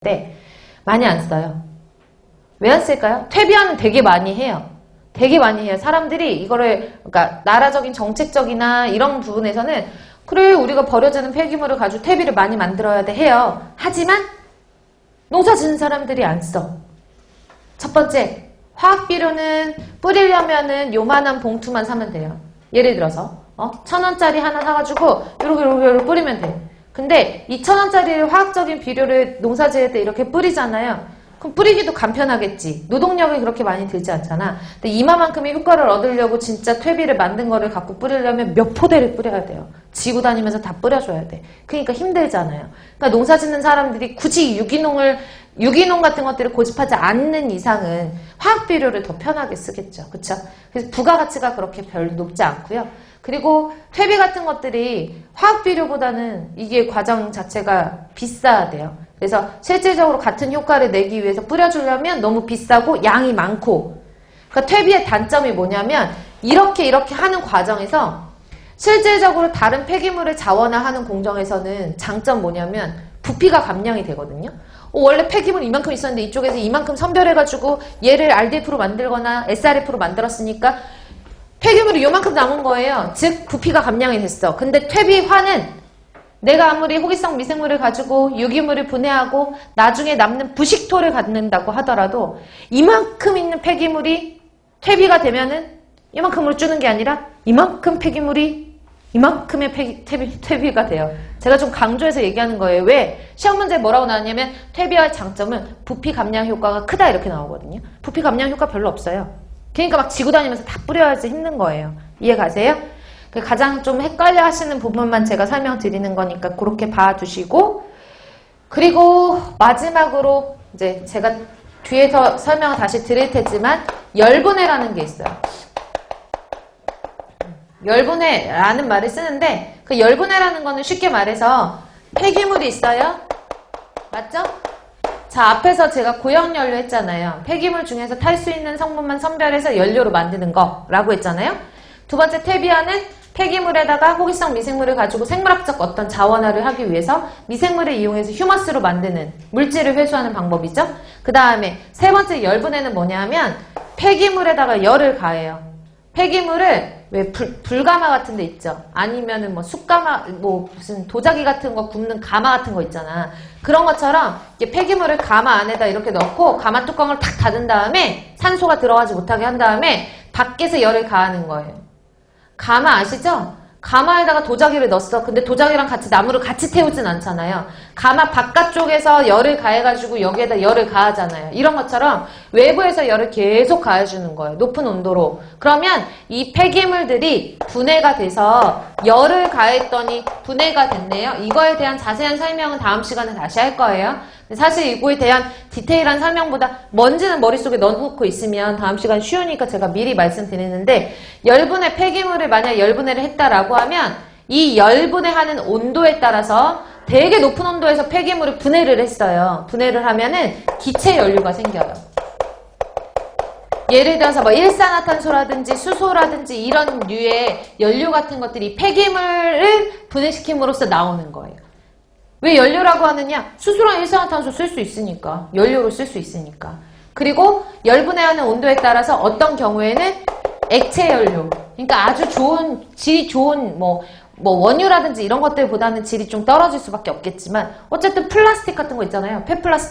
때 많이 안 써요. 왜 안 쓸까요? 퇴비화는 되게 많이 해요. 되게 많이 해요. 사람들이 이거를, 그러니까 나라적인 정책적이나 이런 부분에서는 그래 우리가 버려지는 폐기물을 가지고 퇴비를 많이 만들어야 돼 해요. 하지만 농사 짓는 사람들이 안 써. 첫 번째, 화학비료는 뿌리려면은 요만한 봉투만 사면 돼요. 예를 들어서 1,000원짜리 하나 사가지고 요렇게 뿌리면 돼. 근데 이 1,000원짜리 화학적인 비료를 농사 지을 때 이렇게 뿌리잖아요. 그럼 뿌리기도 간편하겠지. 노동력이 그렇게 많이 들지 않잖아. 근데 이마만큼의 효과를 얻으려고 진짜 퇴비를 만든 거를 갖고 뿌리려면 몇 포대를 뿌려야 돼요. 지고 다니면서 다 뿌려줘야 돼. 그러니까 힘들잖아요. 그러니까 농사 짓는 사람들이 굳이 유기농 같은 것들을 고집하지 않는 이상은 화학비료를 더 편하게 쓰겠죠. 그쵸? 그래서 부가가치가 그렇게 별로 높지 않고요. 그리고 퇴비 같은 것들이 화학비료보다는 이게 과정 자체가 비싸야 돼요. 그래서 실질적으로 같은 효과를 내기 위해서 뿌려주려면 너무 비싸고 양이 많고, 그러니까 퇴비의 단점이 뭐냐면 이렇게 하는 과정에서 실질적으로 다른 폐기물을 자원화하는 공정에서는 장점 뭐냐면 부피가 감량이 되거든요. 원래 폐기물 이만큼 있었는데 이쪽에서 이만큼 선별해가지고 얘를 RDF로 만들거나 SRF로 만들었으니까 폐기물이 요만큼 남은 거예요. 즉 부피가 감량이 됐어. 근데 퇴비화는 내가 아무리 호기성 미생물을 가지고 유기물을 분해하고 나중에 남는 부식토를 갖는다고 하더라도 이만큼 있는 폐기물이 퇴비가 되면은 이만큼으로 주는 게 아니라 이만큼 폐기물이 이만큼의 퇴비가 돼요. 제가 좀 강조해서 얘기하는 거예요. 왜? 시험 문제에 뭐라고 나왔냐면 퇴비화의 장점은 부피 감량 효과가 크다 이렇게 나오거든요. 부피 감량 효과 별로 없어요. 그러니까 막 지고 다니면서 다 뿌려야지 힘든 거예요. 이해 가세요? 가장 좀 헷갈려 하시는 부분만 제가 설명드리는 거니까 그렇게 봐두시고, 그리고 마지막으로 이제 제가 뒤에서 설명을 다시 드릴 테지만 열분해라는 게 있어요. 열분해라는 말을 쓰는데 그 열분해라는 거는 쉽게 말해서 폐기물이 있어요. 맞죠? 자, 앞에서 제가 고형연료 했잖아요. 폐기물 중에서 탈 수 있는 성분만 선별해서 연료로 만드는 거라고 했잖아요. 두 번째 퇴비화는 폐기물에다가 호기성 미생물을 가지고 생물학적 어떤 자원화를 하기 위해서 미생물을 이용해서 휴머스로 만드는 물질을 회수하는 방법이죠. 그 다음에 세 번째 열분해는 뭐냐면 폐기물에다가 열을 가해요. 폐기물을 왜 불가마 같은 데 있죠. 아니면은 뭐 숯가마, 뭐 무슨 도자기 같은 거 굽는 가마 같은 거 있잖아. 그런 것처럼 이렇게 폐기물을 가마 안에다 이렇게 넣고 가마 뚜껑을 탁 닫은 다음에 산소가 들어가지 못하게 한 다음에 밖에서 열을 가하는 거예요. 가마 아시죠? 가마에다가 도자기를 넣었어. 근데 도자기랑 같이 나무를 같이 태우진 않잖아요. 가마 바깥쪽에서 열을 가해가지고 여기에다 열을 가하잖아요. 이런 것처럼 외부에서 열을 계속 가해주는 거예요. 높은 온도로. 그러면 이 폐기물들이 분해가 돼서 열을 가했더니 분해가 됐네요. 이거에 대한 자세한 설명은 다음 시간에 다시 할 거예요. 사실 이거에 대한 디테일한 설명보다 먼지는 머릿속에 넣어놓고 있으면 다음 시간 쉬우니까 제가 미리 말씀드리는데, 열분해 폐기물을 만약 열분해를 했다라고 하면 이 열분해하는 온도에 따라서 되게 높은 온도에서 폐기물을 분해를 했어요. 분해를 하면은 기체 연료가 생겨요. 예를 들어서 뭐 일산화탄소라든지 수소라든지 이런 류의 연료 같은 것들이 폐기물을 분해시킴으로써 나오는 거예요. 왜 연료라고 하느냐? 수소랑 일산화탄소 쓸 수 있으니까. 연료로 쓸 수 있으니까. 그리고 열분해하는 온도에 따라서 어떤 경우에는 액체 연료. 그러니까 아주 좋은, 질이 좋은 뭐 원유라든지 이런 것들보다는 질이 좀 떨어질 수밖에 없겠지만 어쨌든 플라스틱 같은 거 있잖아요. 폐플라스틱.